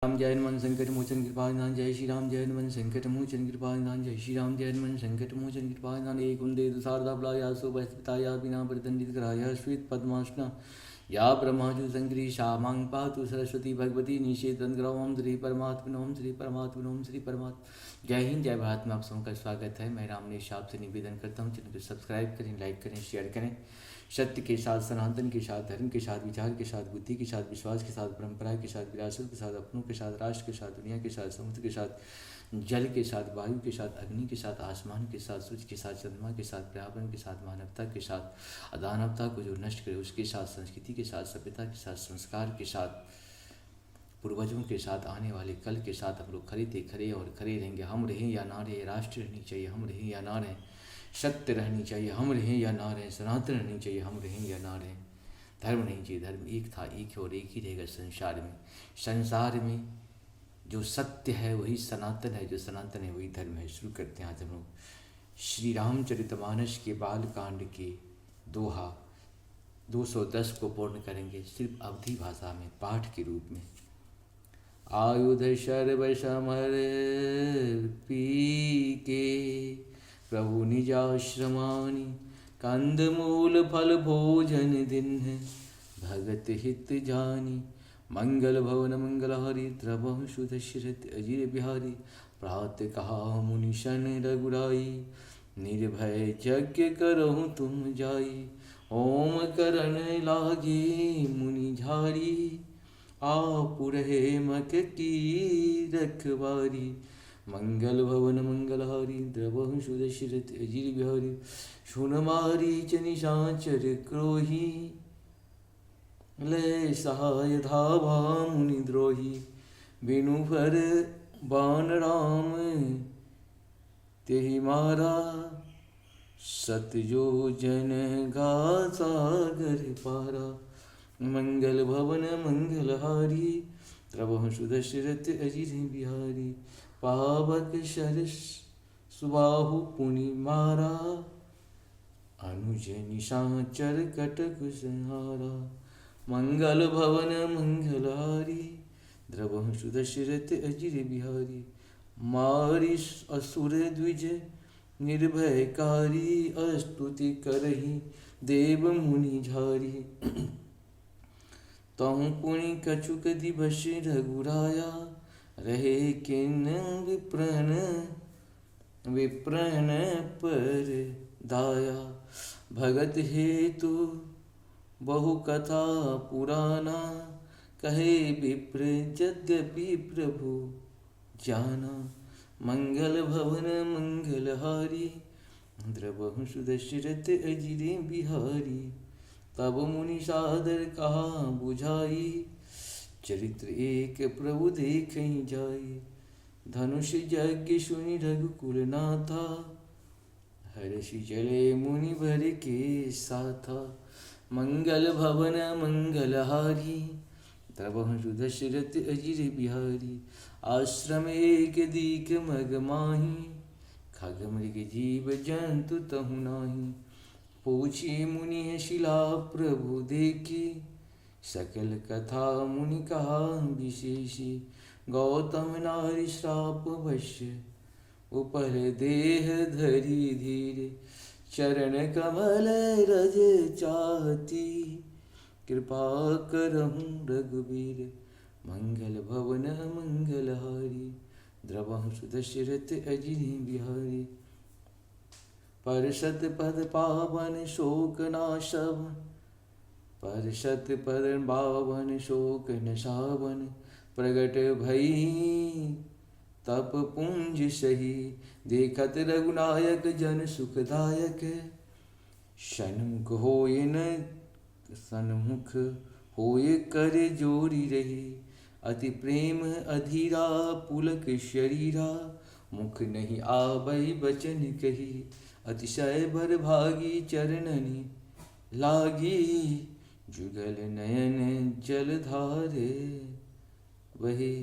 राम जय हनुमान संकट मोचन कृपा निधान जय श्री राम जय हनुमान संकट मोचन कृपा निधान जय श्री राम जय हनुमान संकट मोचन कृपा निधान एक कुंदे शारदा प्लाया सुभस्ताया बिना प्रतिदंडित कराया श्वेत पद्मासना या ब्रह्माजु संग्री श्यामांग पातु सरस्वती भगवती निषेधन ओम श्री परमात्मा ओम श्री परमात्मा ओम श्री परमात्मा। जय हिंद जय भारत में आप सबका स्वागत है। मैं रामनेश आपसे निवेदन करता हूँ, चैनल को सब्सक्राइब करें, लाइक करें, शेयर करें। सत्य के साथ, सनातन के साथ, धर्म के साथ, विचार के साथ, बुद्धि के साथ, विश्वास के साथ, परंपरा के साथ, विरासत के साथ, अपनों के साथ, राष्ट्र के साथ, दुनिया के साथ, समुद्र के साथ, जल के साथ, वायु के साथ, अग्नि के साथ, आसमान के साथ, सूर्य के साथ, चंद्रमा के साथ, पर्यावरण के साथ, मानवता के साथ, अदानवता को जो नष्ट करे उसके साथ, संस्कृति के साथ, सभ्यता के साथ, संस्कार के साथ, पूर्वजों के साथ, आने वाले कल के साथ हम लोग खरे थे, खरे और खरे रहेंगे। हम रहें या ना रहें, राष्ट्र रहनी चाहिए, हम रहें या ना रहें, सत्य रहनी चाहिए, हम रहें या ना रहें, सनातन रहनी चाहिए, हम रहें या ना रहें। धर्म नहीं चाहिए, धर्म एक था, एक है और एक ही रहेगा संसार में। संसार में जो सत्य है वही सनातन है, जो सनातन है वही धर्म है। शुरू करते हैं आज हम लोग श्री रामचरितमानस के बाल कांड के दोहा 210 को पूर्ण करेंगे, सिर्फ अवधी भाषा में, पाठ के रूप में। आयुध सर्व समर पी के प्रभु निजाश्रमानि कंदमूल फल भोजन दिन है भगत हित जानी। मंगल भवन मंगल हरि द्रवहु सुदशरथ अजिर बिहारी। प्रातः कहा मुनि शन रघुराई निर्भय यज्ञ करहु तुम जाई। ओम करण लागे मुनि झारी आपुरहे मक की रखवारी। मंगल भवन मंगल हरि द्रवहु सुदशरथ अजिर बिहारी। सुन मारीच निशाचर क्रोही लय सहाय धावा मुनि द्रोही। बिनु फर बाण राम तेहि मारा सतजो जन गा सागर पारा। मंगल भवन मंगल हारी द्रवहु सुदशरथ अजिर बिहारी। पावक शरस सुबाहु पुनि मारा अनुज निशाचर कटक संहारा। मंगल भवन मंगल हारी द्रवहु सुदशरथ अजिर बिहारी। मारी असुर द्विज निर्भयकारी अस्तुति करहि देव मुनि झारी। तहु पुनि कछुक दिवस रघुराया रहे किन विप्रण पर दाया। भगत हेतु बहु कथा पुराना कहे विप्र यद्यपि प्रभु जाना। मंगल भवन मंगल हारी द्रवहु सुदशरथ अजिर बिहारी। तब मुनि सादर कहा बुझाई चरित्र एक प्रभु देखहि जाई। धनुष यज्ञ सुनि रघुकुल नाथा हर्षि चले मुनि भर के साथा। मंगल भवन मंगल हारी द्रवहु सुदशरथ अजिर बिहारी। आश्रम एक दीक मग माही खग मृग जीव जंतु तहु नाही। पूछी मुनि शिला प्रभु देखी सकल कथा मुनि कहा विशेषी। गौतम नारी श्राप वश्य ऊपर देह धरी धीरे। चरण कमल रज चाहती कृपा करहु रघुबीर। मंगल भवन मंगल हारी द्रवहु सुदशरथ अजिर बिहारी। परशत पद पावन शोक नाशवन परशत पद पावन शोक नशावन। प्रगट भई तप पुंज सही देखत रघुनायक जन सुखदायक। सन्मुख होय न सन्मुख होय कर जोरी रही। अति प्रेम अधीरा पुलक शरीरा मुख नहीं आबई बचन कही। अतिशय भर भागी चरणनि लागी जुगल नयन जलधारे वही।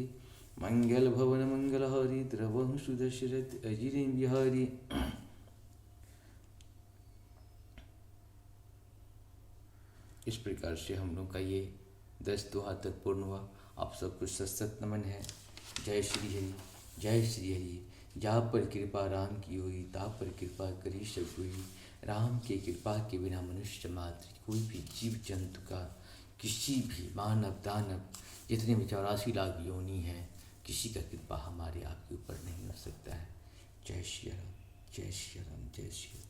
मंगल भवन मंगल हारी द्रवहु सुदशरथ अजिर बिहारी। इस प्रकार से हम लोग का ये 10 दोहा तक पूर्ण हुआ। आप सबको सत नमन है। जय श्री हरि, जय श्री हरि। जा पर कृपा राम की हुई, ता पर कृपा करी सब हुई। राम के कृपा के बिना मनुष्य मात्र कोई भी जीव जंतु का, किसी भी मानव दानव, जितने भी 84 लाख योनि हैं, किसी का कृपा हमारे आपके ऊपर नहीं हो सकता है। जय श्री राम, जय श्री राम, जय श्री राम।